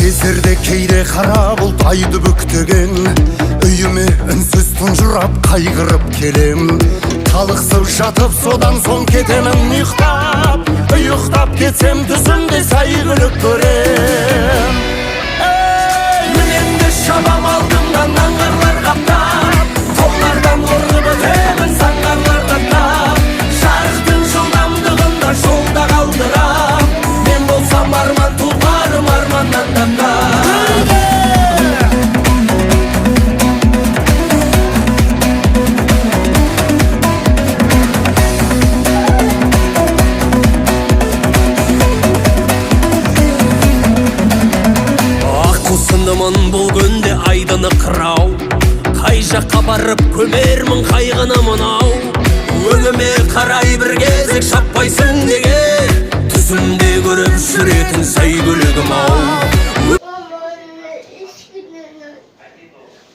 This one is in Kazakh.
кездерде кейде қара бұлт айды бүктеген, үйіме үнсіз тұнжырап қайғырып келем. Талықсып жатып содан соң кетемін ұйықтап, ұйықтап кетсем түсімде сәйгүлік көрем. Мінемді шабам алдымдан аңғарлар қаптап, қолдардан ұрып өтемін саңғарлар қаптап. Жарықтың жылдамдығында жолда қалдырам, мен болсам арман тұлпарым арманнан тапқан. Бұл күнде айдыны қырау, қай жаққа барып көмермін қайғыны мынау. Өңіме қарай бір кезек шаппайсың неге, түсімде көріп жүретін сәйгүлігім ау.